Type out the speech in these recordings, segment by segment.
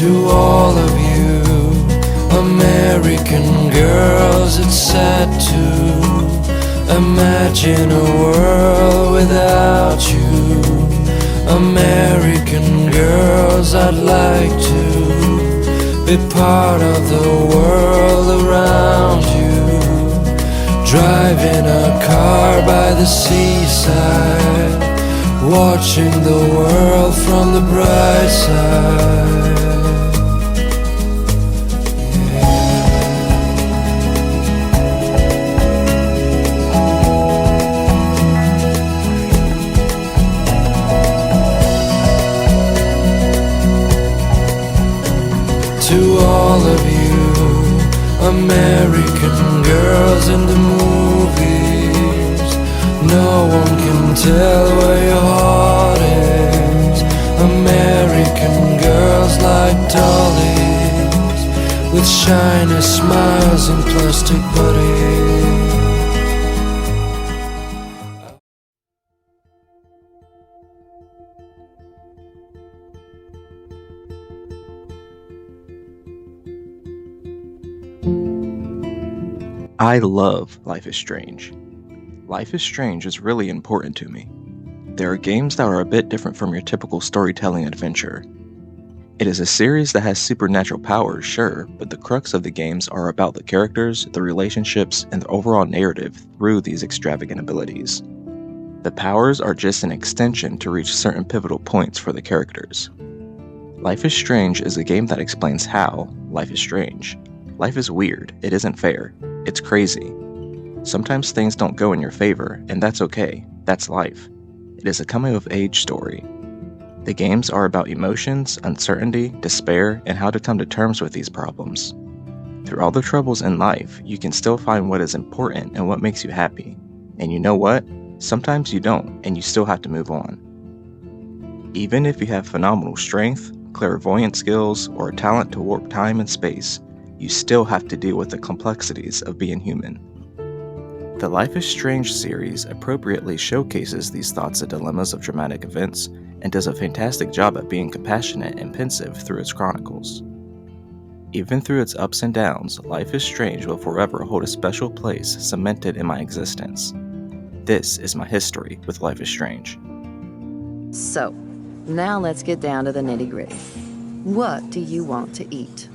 To all of you American girls, it's sad to imagine a world without you. American girls, I'd like to be part of the world around you. Driving a car by the seaside, watching the world from the bright side. To all of you American girls in the movies, no one can tell where your heart is. American girls like dollies, with shiny smiles and plastic bodies. I love Life is Strange. Life is Strange is really important to me. There are games that are a bit different from your typical storytelling adventure. It is a series that has supernatural powers, sure, but the crux of the games are about the characters, the relationships, and the overall narrative through these extravagant abilities. The powers are just an extension to reach certain pivotal points for the characters. Life is Strange is a game that explains how life is strange. Life is weird, it isn't fair, it's crazy. Sometimes things don't go in your favor, and that's okay, that's life. It is a coming-of-age story. The games are about emotions, uncertainty, despair, and how to come to terms with these problems. Through all the troubles in life, you can still find what is important and what makes you happy. And you know what? Sometimes you don't, and you still have to move on. Even if you have phenomenal strength, clairvoyant skills, or a talent to warp time and space, you still have to deal with the complexities of being human. The Life is Strange series appropriately showcases these thoughts and dilemmas of dramatic events, and does a fantastic job at being compassionate and pensive through its chronicles. Even through its ups and downs, Life is Strange will forever hold a special place cemented in my existence. This is my history with Life is Strange. So, now let's get down to the nitty-gritty. What do you want to eat?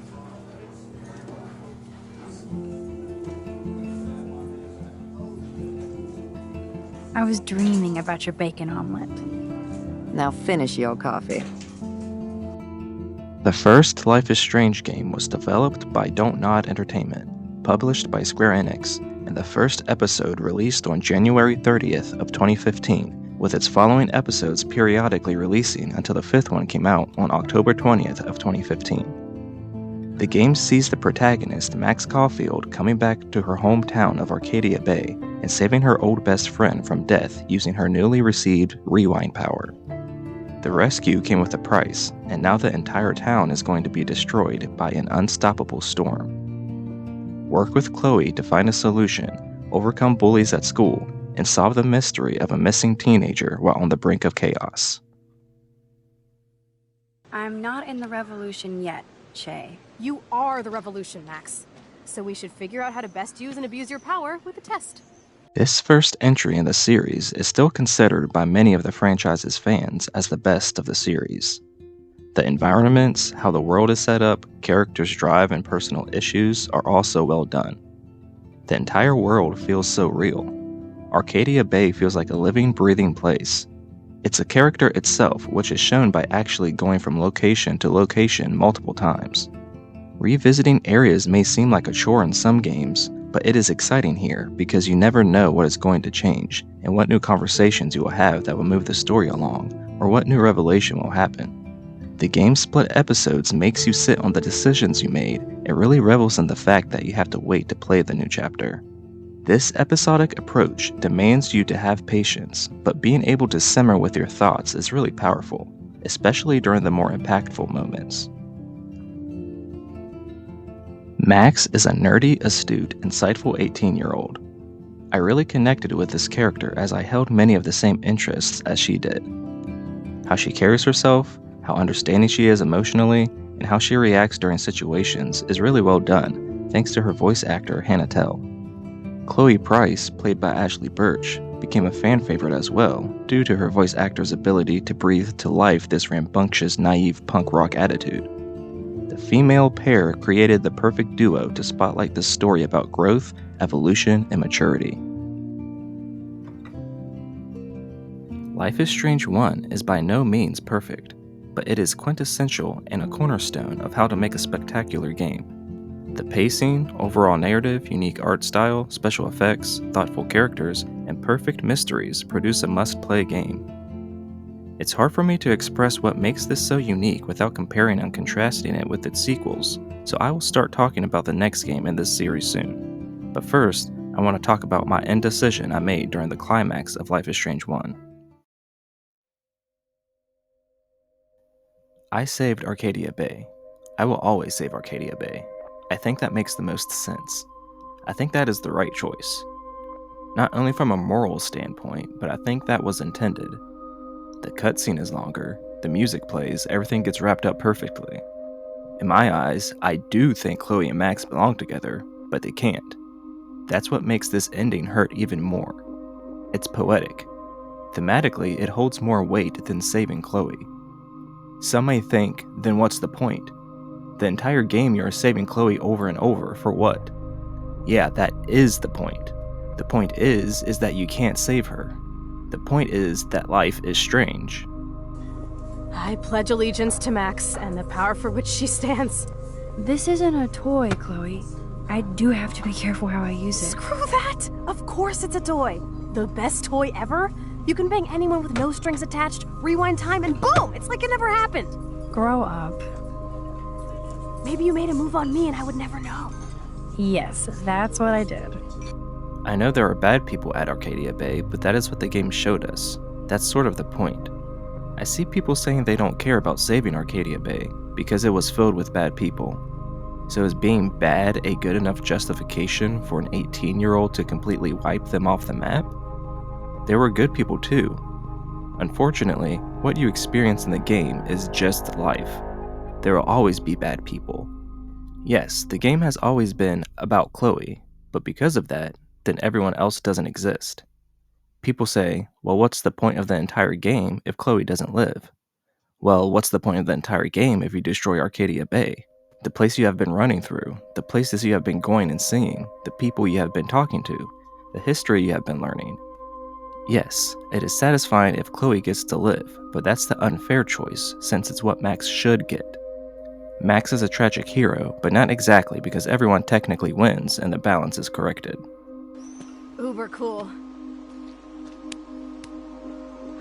I was dreaming about your bacon omelet. Now finish your coffee. The first Life is Strange game was developed by Don't Nod Entertainment, published by Square Enix, and the first episode released on January 30th of 2015, with its following episodes periodically releasing until the fifth one came out on October 20th of 2015. The game sees the protagonist, Max Caulfield, coming back to her hometown of Arcadia Bay and saving her old best friend from death using her newly received rewind power. The rescue came with a price, and now the entire town is going to be destroyed by an unstoppable storm. Work with Chloe to find a solution, overcome bullies at school, and solve the mystery of a missing teenager while on the brink of chaos. I'm not in the revolution yet, Che. You are the revolution, Max. So we should figure out how to best use and abuse your power with a test. This first entry in the series is still considered by many of the franchise's fans as the best of the series. The environments, how the world is set up, characters' drive, and personal issues are also well done. The entire world feels so real. Arcadia Bay feels like a living, breathing place. It's a character itself, which is shown by actually going from location to location multiple times. Revisiting areas may seem like a chore in some games, but it is exciting here because you never know what is going to change and what new conversations you will have that will move the story along, or what new revelation will happen. The game's split episodes makes you sit on the decisions you made It really revels in the fact that you have to wait to play the new chapter. This episodic approach demands you to have patience, but being able to simmer with your thoughts is really powerful, especially during the more impactful moments. Max is a nerdy, astute, insightful 18-year-old. I really connected with this character as I held many of the same interests as she did. How she carries herself, how understanding she is emotionally, and how she reacts during situations is really well done, thanks to her voice actor Hannah Tell. Chloe Price, played by Ashley Birch, became a fan favorite as well, due to her voice actor's ability to breathe to life this rambunctious, naive punk rock attitude. The female pair created the perfect duo to spotlight this story about growth, evolution, and maturity. Life is Strange 1 is by no means perfect, but it is quintessential and a cornerstone of how to make a spectacular game. The pacing, overall narrative, unique art style, special effects, thoughtful characters, and perfect mysteries produce a must-play game. It's hard for me to express what makes this so unique without comparing and contrasting it with its sequels, so I will start talking about the next game in this series soon. But first, I want to talk about my indecision I made during the climax of Life is Strange 1. I saved Arcadia Bay. I will always save Arcadia Bay. I think that makes the most sense. I think that is the right choice. Not only from a moral standpoint, but I think that was intended. The cutscene is longer, the music plays, everything gets wrapped up perfectly. In my eyes, I do think Chloe and Max belong together, but they can't. That's what makes this ending hurt even more. It's poetic. Thematically, it holds more weight than saving Chloe. Some may think, then what's the point? The entire game you are saving Chloe over and over, for what? Yeah, that is the point. The point is that you can't save her. The point is that life is strange. I pledge allegiance to Max and the power for which she stands. This isn't a toy, Chloe. I do have to be careful how I use it. Screw that! Of course it's a toy. The best toy ever? You can bang anyone with no strings attached, rewind time, and boom! It's like it never happened. Grow up. Maybe you made a move on me and I would never know. Yes, that's what I did. I know there are bad people at Arcadia Bay, but that is what the game showed us. That's sort of the point. I see people saying they don't care about saving Arcadia Bay because it was filled with bad people. So is being bad a good enough justification for an 18-year-old to completely wipe them off the map? There were good people too. Unfortunately, what you experience in the game is just life. There will always be bad people. Yes, the game has always been about Chloe, but because of that, then everyone else doesn't exist. People say, well, what's the point of the entire game if Chloe doesn't live? Well, what's the point of the entire game if you destroy Arcadia Bay? The place you have been running through, the places you have been going and seeing, the people you have been talking to, the history you have been learning. Yes, it is satisfying if Chloe gets to live, but that's the unfair choice since it's what Max should get. Max is a tragic hero, but not exactly because everyone technically wins and the balance is corrected. Uber cool.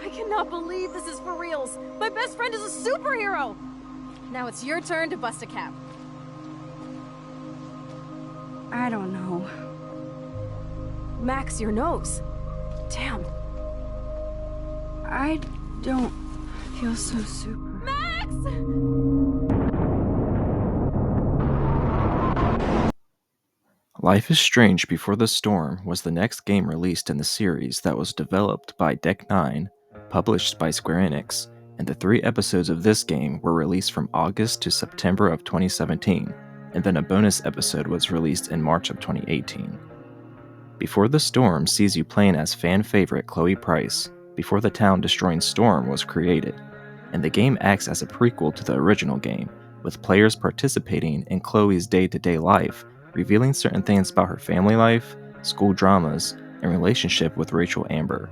I cannot believe this is for reals. My best friend is a superhero. Now it's your turn to bust a cap. I don't know. Max, your nose. Damn. I don't feel so super. Max! Life is Strange Before the Storm was the next game released in the series that was developed by Deck 9, published by Square Enix, and the 3 episodes of this game were released from August to September of 2017, and then a bonus episode was released in March of 2018. Before the Storm sees you playing as fan favorite Chloe Price before the town-destroying storm was created, and the game acts as a prequel to the original game, with players participating in Chloe's day-to-day life, revealing certain things about her family life, school dramas, and relationship with Rachel Amber.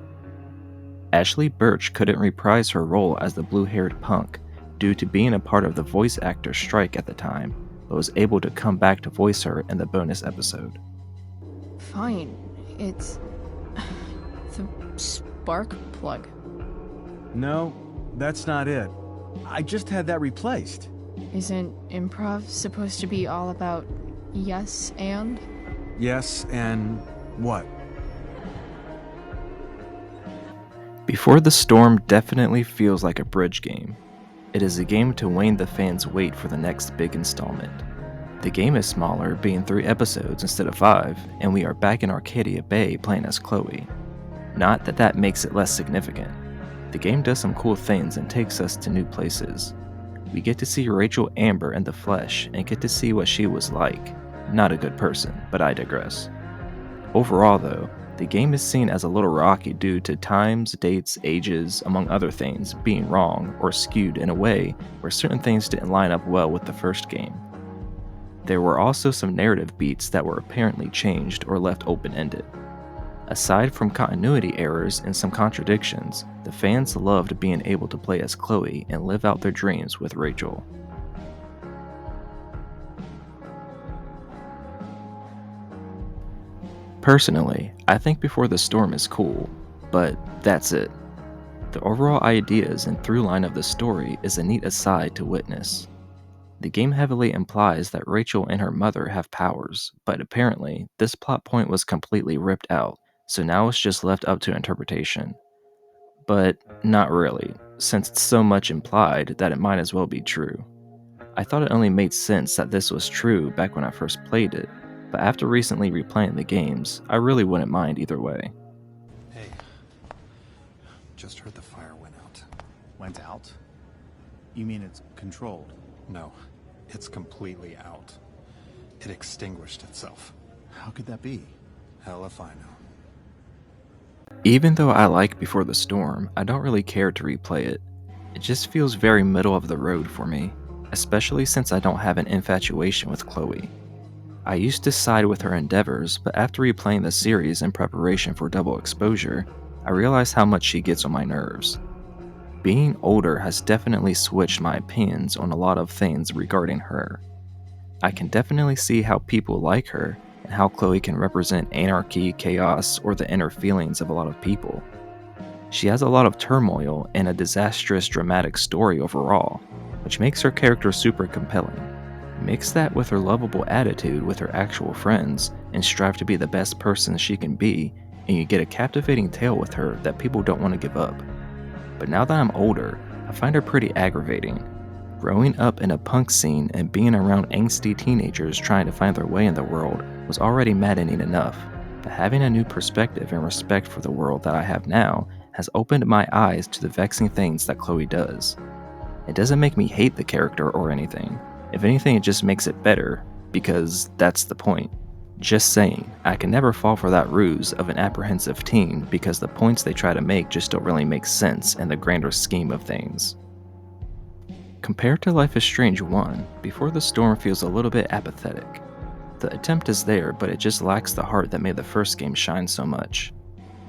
Ashley Birch couldn't reprise her role as the blue-haired punk due to being a part of the voice actor strike at the time, but was able to come back to voice her in the bonus episode. Fine. It's the spark plug. No, that's not it. I just had that replaced. Isn't improv supposed to be all about yes and? Yes, and what? Before the Storm definitely feels like a bridge game. It is a game to wane the fans' wait for the next big installment. The game is smaller, being 3 episodes instead of 5, and we are back in Arcadia Bay playing as Chloe. Not that that makes it less significant. The game does some cool things and takes us to new places. We get to see Rachel Amber in the flesh and get to see what she was like. Not a good person, but I digress. Overall though, the game is seen as a little rocky due to times, dates, ages, among other things, being wrong or skewed in a way where certain things didn't line up well with the first game. There were also some narrative beats that were apparently changed or left open-ended. Aside from continuity errors and some contradictions, the fans loved being able to play as Chloe and live out their dreams with Rachel. Personally, I think Before the Storm is cool, but that's it. The overall ideas and through line of the story is a neat aside to witness. The game heavily implies that Rachel and her mother have powers, but apparently, this plot point was completely ripped out, so now it's just left up to interpretation. But not really, since it's so much implied that it might as well be true. I thought it only made sense that this was true back when I first played it, but after recently replaying the games, I really wouldn't mind either way. Hey, just heard the fire went out. Went out? You mean it's controlled? No, it's completely out. It extinguished itself. How could that be? Hell if I know. Even though I like Before the Storm, I don't really care to replay it. It just feels very middle of the road for me, especially since I don't have an infatuation with Chloe. I used to side with her endeavors, but after replaying the series in preparation for Double Exposure, I realized how much she gets on my nerves. Being older has definitely switched my opinions on a lot of things regarding her. I can definitely see how people like her, and how Chloe can represent anarchy, chaos, or the inner feelings of a lot of people. She has a lot of turmoil and a disastrous dramatic story overall, which makes her character super compelling. Mix that with her lovable attitude with her actual friends, and strive to be the best person she can be, and you get a captivating tale with her that people don't want to give up. But now that I'm older, I find her pretty aggravating. Growing up in a punk scene and being around angsty teenagers trying to find their way in the world was already maddening enough, but having a new perspective and respect for the world that I have now has opened my eyes to the vexing things that Chloe does. It doesn't make me hate the character or anything. If anything, it just makes it better, because that's the point. Just saying, I can never fall for that ruse of an apprehensive teen because the points they try to make just don't really make sense in the grander scheme of things. Compared to Life is Strange 1, Before the Storm feels a little bit apathetic. The attempt is there, but it just lacks the heart that made the first game shine so much.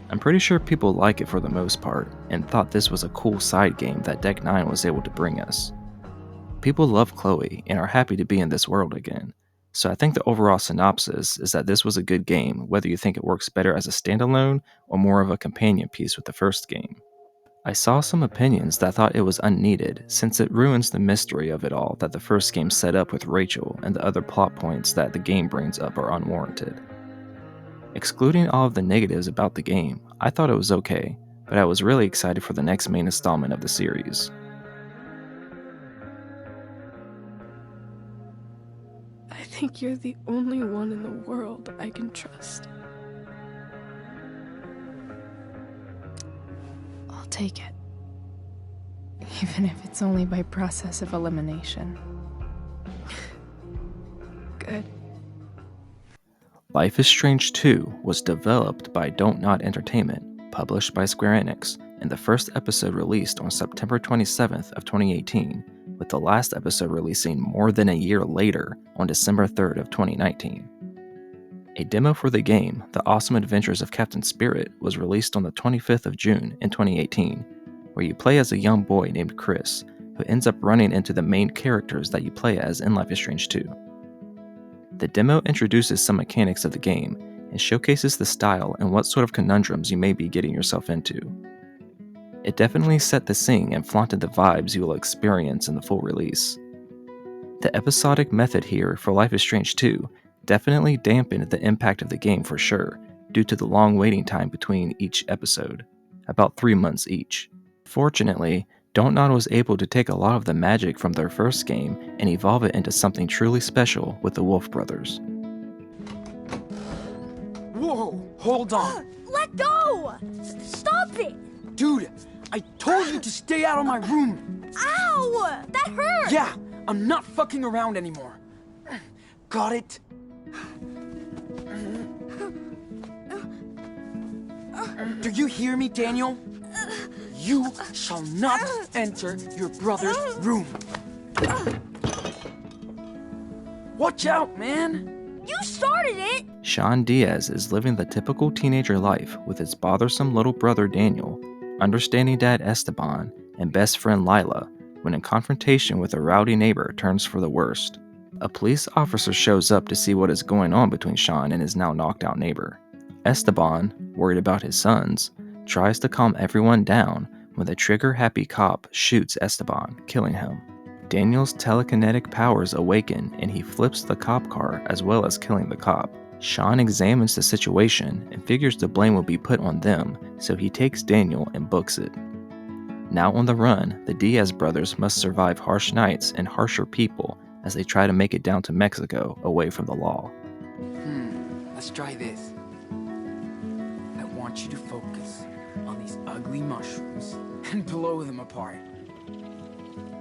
I'm pretty sure people like it for the most part, and thought this was a cool side game that Deck 9 was able to bring us. People love Chloe and are happy to be in this world again, so I think the overall synopsis is that this was a good game, whether you think it works better as a standalone or more of a companion piece with the first game. I saw some opinions that thought it was unneeded, since it ruins the mystery of it all that the first game set up with Rachel, and the other plot points that the game brings up are unwarranted. Excluding all of the negatives about the game, I thought it was okay, but I was really excited for the next main installment of the series. I think you're the only one in the world I can trust. I'll take it. Even if it's only by process of elimination. Good. Life is Strange 2 was developed by Don't Nod Entertainment, published by Square Enix, and the first episode released on September 27th of 2018, with the last episode releasing more than a year later on December 3rd of 2019. A demo for the game, The Awesome Adventures of Captain Spirit, was released on the 25th of June in 2018, where you play as a young boy named Chris, who ends up running into the main characters that you play as in Life is Strange 2. The demo introduces some mechanics of the game and showcases the style and what sort of conundrums you may be getting yourself into. It definitely set the scene and flaunted the vibes you will experience in the full release. The episodic method here for Life is Strange 2 definitely dampened the impact of the game for sure, due to the long waiting time between each episode, about 3 months each. Fortunately, Dontnod was able to take a lot of the magic from their first game and evolve it into something truly special with the Wolf Brothers. Whoa, hold on. Let go! Stop it! Dude, I told you to stay out of my room. Ow! That hurt! Yeah, I'm not fucking around anymore. Got it? Do you hear me, Daniel? You shall not enter your brother's room. Watch out, man! You started it! Sean Diaz is living the typical teenager life with his bothersome little brother Daniel, understanding dad Esteban, and best friend Lila, when in confrontation with a rowdy neighbor turns for the worst. A police officer shows up to see what is going on between Sean and his now knocked out neighbor. Esteban, worried about his sons, tries to calm everyone down when the trigger-happy cop shoots Esteban, killing him. Daniel's telekinetic powers awaken and he flips the cop car as well as killing the cop. Sean examines the situation and figures the blame will be put on them, so he takes Daniel and books it. Now on the run, the Diaz brothers must survive harsh nights and harsher people as they try to make it down to Mexico away from the law. Let's try this. I want you to focus on these ugly mushrooms and blow them apart.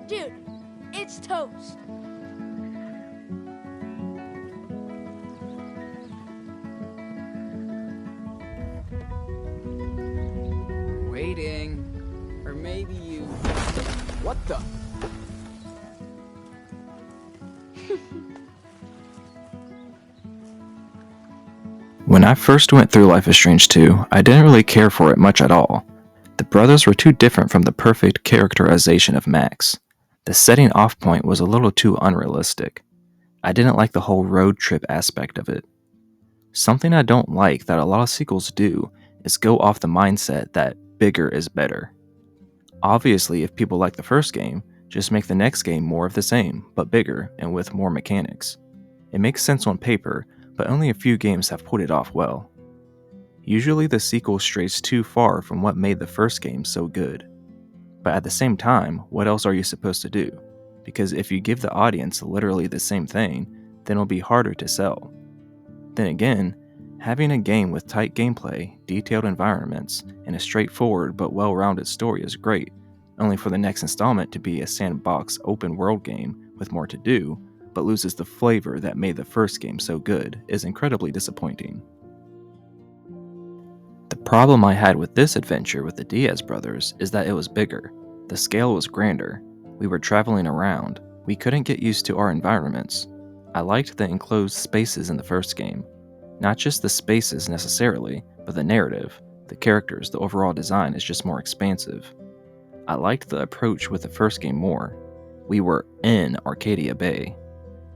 Dude, it's toast. Waiting. Or maybe you... What the... When I first went through Life is Strange 2, I didn't really care for it much at all. The brothers were too different from the perfect characterization of Max. The setting off point was a little too unrealistic. I didn't like the whole road trip aspect of it. Something I don't like that a lot of sequels do is go off the mindset that bigger is better. Obviously, if people like the first game, just make the next game more of the same, but bigger and with more mechanics. It makes sense on paper, but only a few games have pulled it off well. Usually the sequel strays too far from what made the first game so good. But at the same time, what else are you supposed to do? Because if you give the audience literally the same thing, then it'll be harder to sell. Then again, having a game with tight gameplay, detailed environments, and a straightforward but well-rounded story is great, only for the next installment to be a sandbox open-world game with more to do, but loses the flavor that made the first game so good is incredibly disappointing. The problem I had with this adventure with the Diaz brothers is that it was bigger. The scale was grander. We were traveling around. We couldn't get used to our environments. I liked the enclosed spaces in the first game. Not just the spaces necessarily, but the narrative, the characters, the overall design is just more expansive. I liked the approach with the first game more. We were in Arcadia Bay.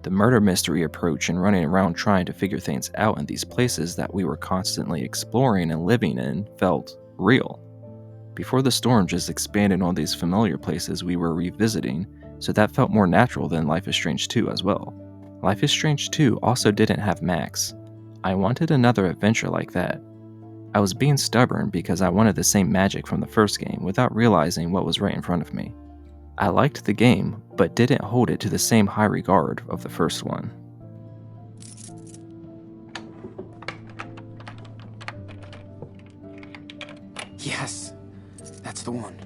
The murder mystery approach and running around trying to figure things out in these places that we were constantly exploring and living in felt real. Before the Storm just expanded on these familiar places we were revisiting, so that felt more natural than Life is Strange 2 as well. Life is Strange 2 also didn't have Max. I wanted another adventure like that. I was being stubborn because I wanted the same magic from the first game without realizing what was right in front of me. I liked the game, but didn't hold it to the same high regard of the first one. Yes, that's the one.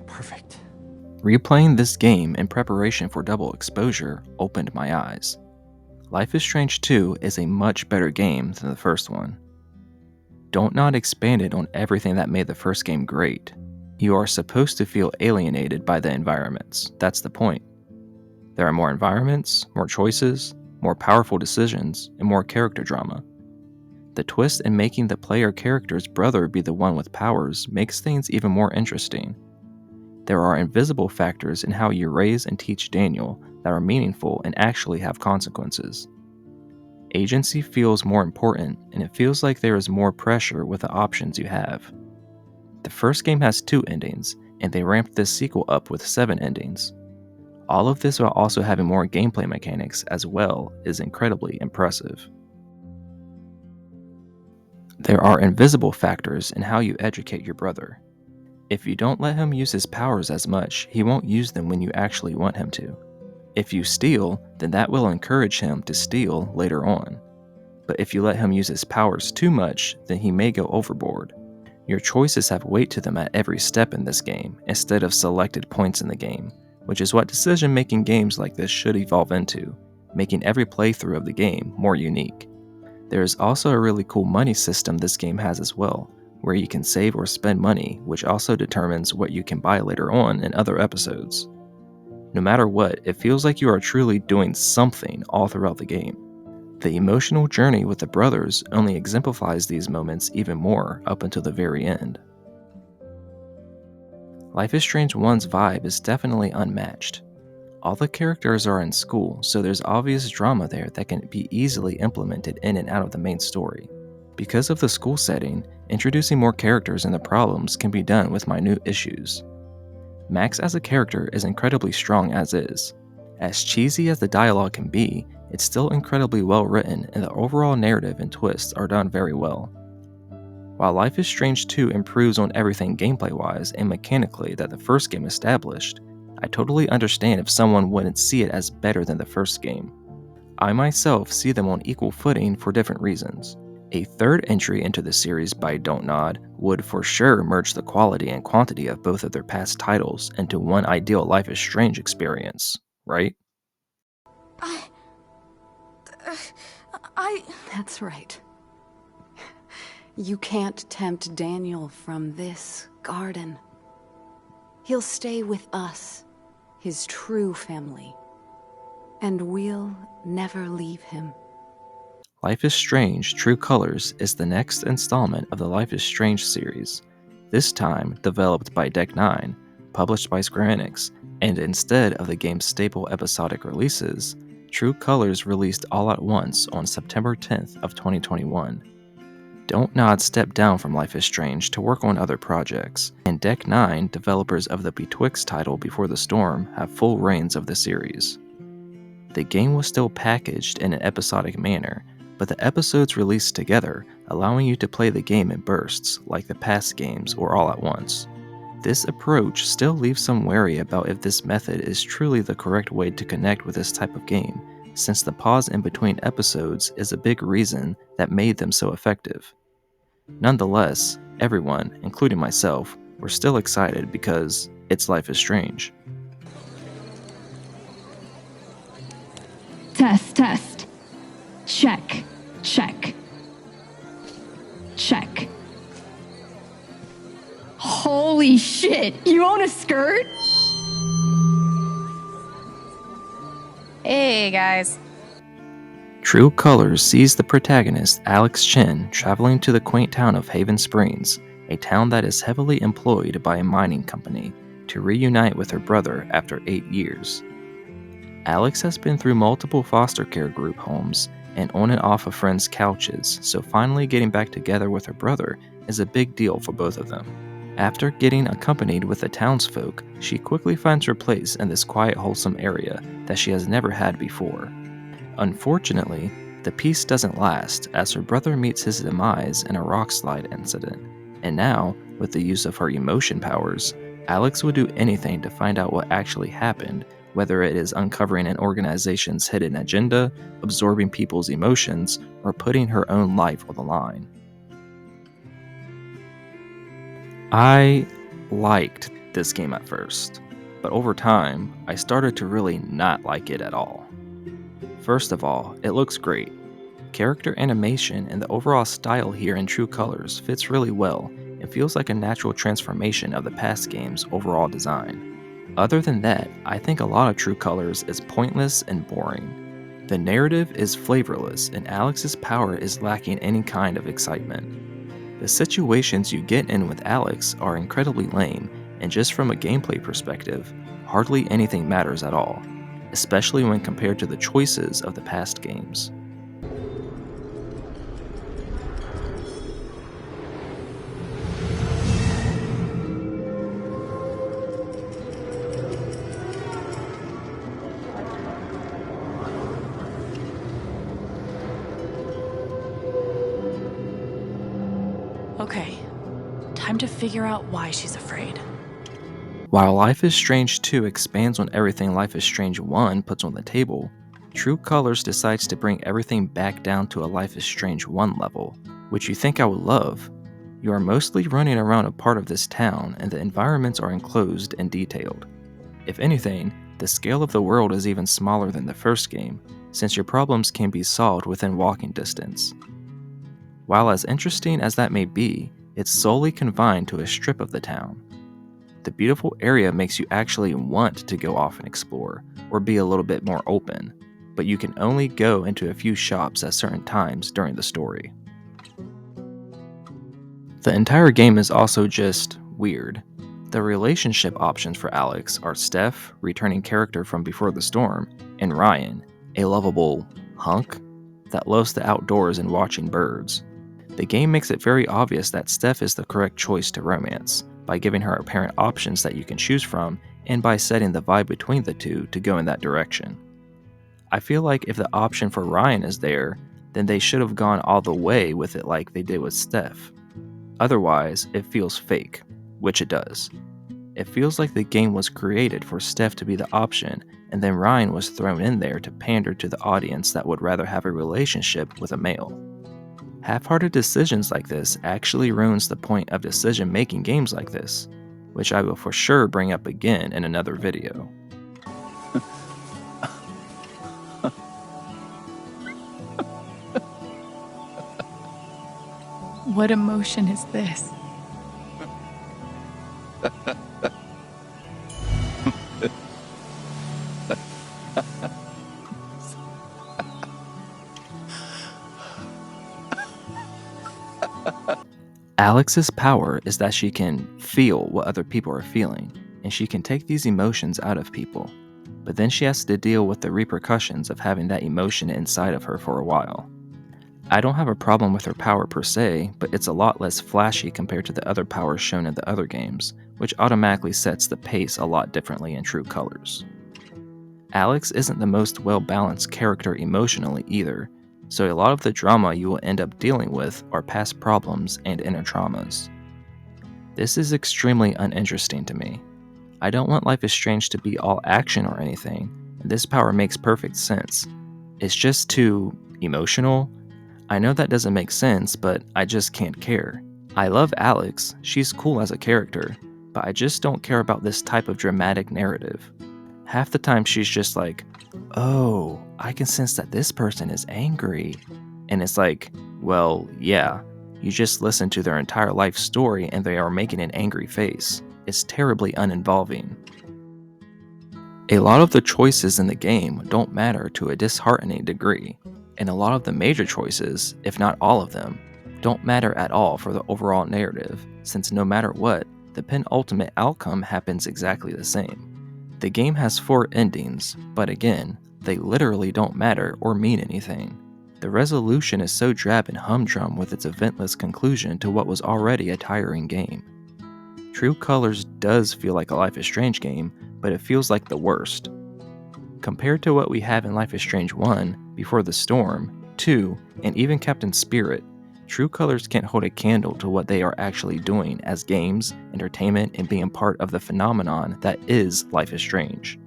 Perfect. Replaying this game in preparation for Double Exposure opened my eyes. Life is Strange 2 is a much better game than the first one. Dontnod expanded on everything that made the first game great. You are supposed to feel alienated by the environments, that's the point. There are more environments, more choices, more powerful decisions, and more character drama. The twist in making the player character's brother be the one with powers makes things even more interesting. There are invisible factors in how you raise and teach Daniel that are meaningful and actually have consequences. Agency feels more important, and it feels like there is more pressure with the options you have. The first game has 2 endings, and they ramped this sequel up with 7 endings. All of this while also having more gameplay mechanics as well is incredibly impressive. There are invisible factors in how you educate your brother. If you don't let him use his powers as much, he won't use them when you actually want him to. If you steal, then that will encourage him to steal later on. But if you let him use his powers too much, then he may go overboard. Your choices have weight to them at every step in this game, instead of selected points in the game, which is what decision-making games like this should evolve into, making every playthrough of the game more unique. There is also a really cool money system this game has as well, where you can save or spend money, which also determines what you can buy later on in other episodes. No matter what, it feels like you are truly doing something all throughout the game. The emotional journey with the brothers only exemplifies these moments even more up until the very end. Life is Strange 1's vibe is definitely unmatched. All the characters are in school, so there's obvious drama there that can be easily implemented in and out of the main story. Because of the school setting, introducing more characters and the problems can be done with minute issues. Max as a character is incredibly strong as is. As cheesy as the dialogue can be, it's still incredibly well written and the overall narrative and twists are done very well. While Life is Strange 2 improves on everything gameplay-wise and mechanically that the first game established, I totally understand if someone wouldn't see it as better than the first game. I myself see them on equal footing for different reasons. A third entry into the series by Don't Nod would for sure merge the quality and quantity of both of their past titles into one ideal Life is Strange experience, right? That's right. You can't tempt Daniel from this garden. He'll stay with us, his true family, and we'll never leave him. Life is Strange True Colors is the next installment of the Life is Strange series, this time developed by Deck 9, published by Square Enix, and instead of the game's staple episodic releases, True Colors released all at once on September 10th of 2021. Don't Nod stepped down from Life is Strange to work on other projects, and Deck 9, developers of the Betwixt title Before the Storm, have full reins of the series. The game was still packaged in an episodic manner, but the episodes released together, allowing you to play the game in bursts, like the past games or all at once. This approach still leaves some worry about if this method is truly the correct way to connect with this type of game, since the pause in between episodes is a big reason that made them so effective. Nonetheless, everyone, including myself, were still excited because it's Life is Strange. Test. Check. Holy shit, you own a skirt? Hey, guys. True Colors sees the protagonist, Alex Chen, traveling to the quaint town of Haven Springs, a town that is heavily employed by a mining company, to reunite with her brother after 8 years. Alex has been through multiple foster care group homes and on and off of friends' couches, so finally getting back together with her brother is a big deal for both of them. After getting accompanied with the townsfolk, she quickly finds her place in this quiet, wholesome area that she has never had before. Unfortunately, the peace doesn't last as her brother meets his demise in a rock slide incident, and now, with the use of her emotion powers, Alex would do anything to find out what actually happened, whether it is uncovering an organization's hidden agenda, absorbing people's emotions, or putting her own life on the line. I liked this game at first, but over time, I started to really not like it at all. First of all, it looks great. Character animation and the overall style here in True Colors fits really well and feels like a natural transformation of the past game's overall design. Other than that, I think a lot of True Colors is pointless and boring. The narrative is flavorless and Alex's power is lacking any kind of excitement. The situations you get in with Alex are incredibly lame, and just from a gameplay perspective, hardly anything matters at all, especially when compared to the choices of the past games. Okay, time to figure out why she's afraid. While Life is Strange 2 expands on everything Life is Strange 1 puts on the table, True Colors decides to bring everything back down to a Life is Strange 1 level, which you think I would love. You are mostly running around a part of this town, and the environments are enclosed and detailed. If anything, the scale of the world is even smaller than the first game, since your problems can be solved within walking distance. While as interesting as that may be, it's solely confined to a strip of the town. The beautiful area makes you actually want to go off and explore, or be a little bit more open, but you can only go into a few shops at certain times during the story. The entire game is also just weird. The relationship options for Alex are Steph, returning character from Before the Storm, and Ryan, a lovable hunk that loves the outdoors and watching birds. The game makes it very obvious that Steph is the correct choice to romance, by giving her apparent options that you can choose from, and by setting the vibe between the two to go in that direction. I feel like if the option for Ryan is there, then they should have gone all the way with it like they did with Steph. Otherwise, it feels fake, which it does. It feels like the game was created for Steph to be the option, and then Ryan was thrown in there to pander to the audience that would rather have a relationship with a male. Half-hearted decisions like this actually ruins the point of decision-making games like this, which I will for sure bring up again in another video. What emotion is this? Alex's power is that she can feel what other people are feeling, and she can take these emotions out of people, but then she has to deal with the repercussions of having that emotion inside of her for a while. I don't have a problem with her power per se, but it's a lot less flashy compared to the other powers shown in the other games, which automatically sets the pace a lot differently in True Colors. Alex isn't the most well-balanced character emotionally either, so a lot of the drama you will end up dealing with are past problems and inner traumas. This is extremely uninteresting to me. I don't want Life is Strange to be all action or anything, and this power makes perfect sense. It's just too emotional. I know that doesn't make sense, but I just can't care. I love Alex, she's cool as a character, but I just don't care about this type of dramatic narrative. Half the time she's just like, oh, I can sense that this person is angry. And it's like, well, yeah, you just listen to their entire life story and they are making an angry face. It's terribly uninvolving. A lot of the choices in the game don't matter to a disheartening degree, and a lot of the major choices, if not all of them, don't matter at all for the overall narrative, since no matter what, the penultimate outcome happens exactly the same. The game has 4 endings, but again, they literally don't matter or mean anything. The resolution is so drab and humdrum with its eventless conclusion to what was already a tiring game. True Colors does feel like a Life is Strange game, but it feels like the worst. Compared to what we have in Life is Strange 1, Before the Storm, 2, and even Captain Spirit, True Colors can't hold a candle to what they are actually doing as games, entertainment, and being part of the phenomenon that is Life is Strange.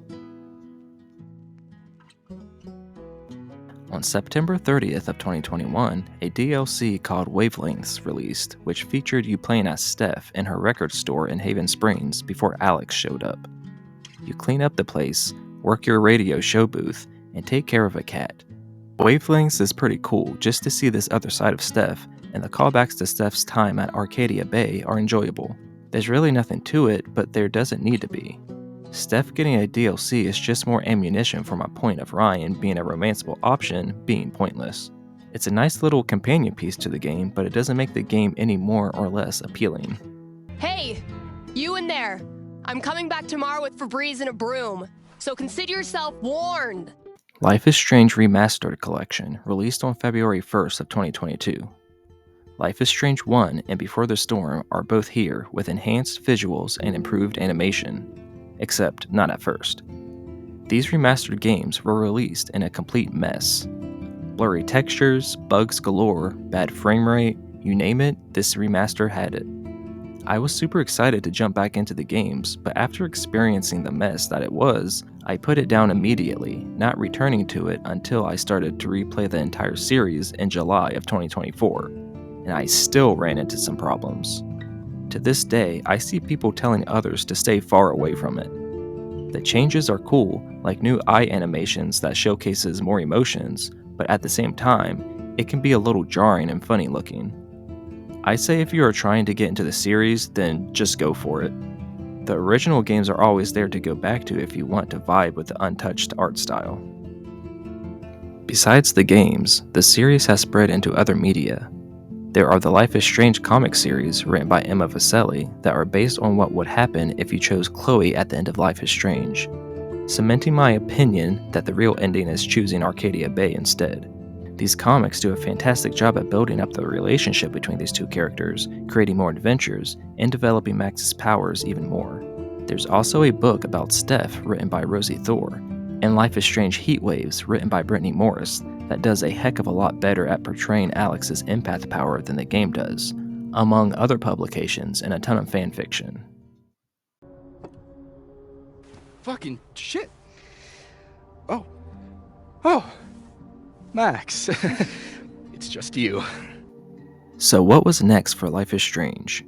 On September 30th of 2021, a DLC called Wavelengths released, which featured you playing as Steph in her record store in Haven Springs before Alex showed up. You clean up the place, work your radio show booth, and take care of a cat. Wavelengths is pretty cool just to see this other side of Steph, and the callbacks to Steph's time at Arcadia Bay are enjoyable. There's really nothing to it, but there doesn't need to be. Steph getting a DLC is just more ammunition for my point of Ryan being a romanceable option being pointless. It's a nice little companion piece to the game, but it doesn't make the game any more or less appealing. Hey, you in there! I'm coming back tomorrow with Febreze and a broom, so consider yourself warned! Life is Strange Remastered Collection, released on February 1st of 2022. Life is Strange 1 and Before the Storm are both here with enhanced visuals and improved animation, except not at first. These remastered games were released in a complete mess. Blurry textures, bugs galore, bad frame rate, You name it, this remaster had it. I was super excited to jump back into the games, but after experiencing the mess that it was, I put it down immediately, not returning to it until I started to replay the entire series in July of 2024, and I still ran into some problems. To this day, I see people telling others to stay far away from it. The changes are cool, like new eye animations that showcases more emotions, but at the same time, it can be a little jarring and funny looking. I say if you are trying to get into the series, then just go for it. The original games are always there to go back to if you want to vibe with the untouched art style. Besides the games, the series has spread into other media. There are the Life is Strange comic series written by Emma Vicelli that are based on what would happen if you chose Chloe at the end of Life is Strange, cementing my opinion that the real ending is choosing Arcadia Bay instead. These comics do a fantastic job at building up the relationship between these two characters, creating more adventures, and developing Max's powers even more. There's also a book about Steph written by Rosie Thor, and Life is Strange Heat Waves written by Brittany Morris that does a heck of a lot better at portraying Alex's empath power than the game does, among other publications and a ton of fanfiction. Fucking shit. Oh. Max, it's just you. So what was next for Life is Strange?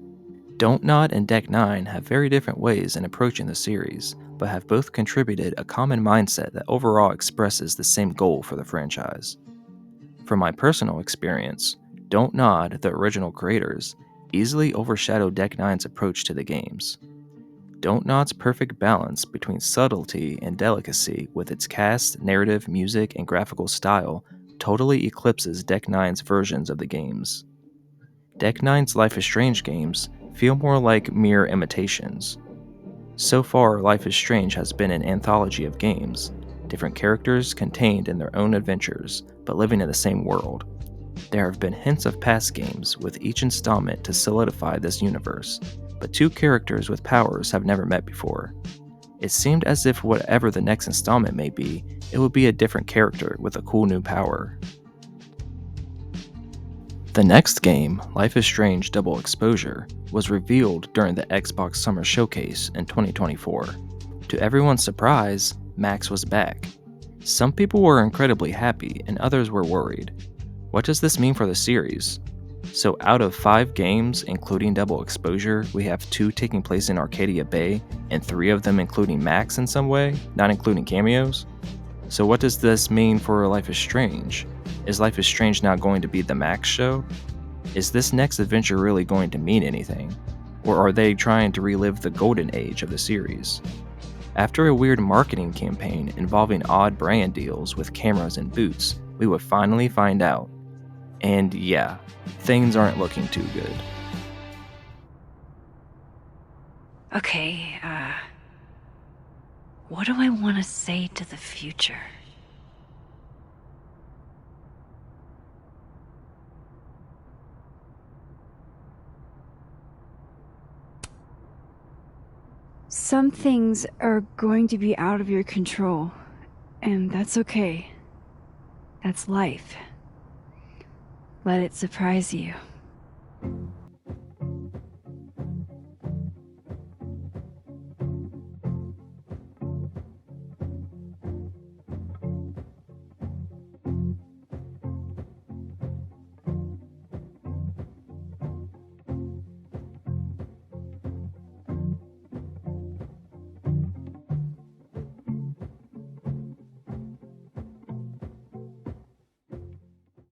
Don't Nod and Deck 9 have very different ways in approaching the series, but have both contributed a common mindset that overall expresses the same goal for the franchise. From my personal experience, Don't Nod, the original creators, easily overshadowed Deck 9's approach to the games. Don't Nod's perfect balance between subtlety and delicacy with its cast, narrative, music, and graphical style totally eclipses Deck 9's versions of the games. Deck 9's Life is Strange games feel more like mere imitations. So far, Life is Strange has been an anthology of games, different characters contained in their own adventures, but living in the same world. There have been hints of past games with each installment to solidify this universe, but two characters with powers have never met before. It seemed as if whatever the next installment may be, it would be a different character with a cool new power. The next game, Life is Strange Double Exposure, was revealed during the Xbox Summer Showcase in 2024. To everyone's surprise, Max was back. Some people were incredibly happy and others were worried. What does this mean for the series? So out of 5 games, including Double Exposure, we have 2 taking place in Arcadia Bay, and 3 of them including Max in some way, not including cameos? So what does this mean for Life is Strange? Is Life is Strange now going to be the Max show? Is this next adventure really going to mean anything? Or are they trying to relive the golden age of the series? After a weird marketing campaign involving odd brand deals with cameras and boots, we would finally find out. And yeah, things aren't looking too good. Okay, what do I want to say to the future? Some things are going to be out of your control, and that's okay. That's life. Let it surprise you.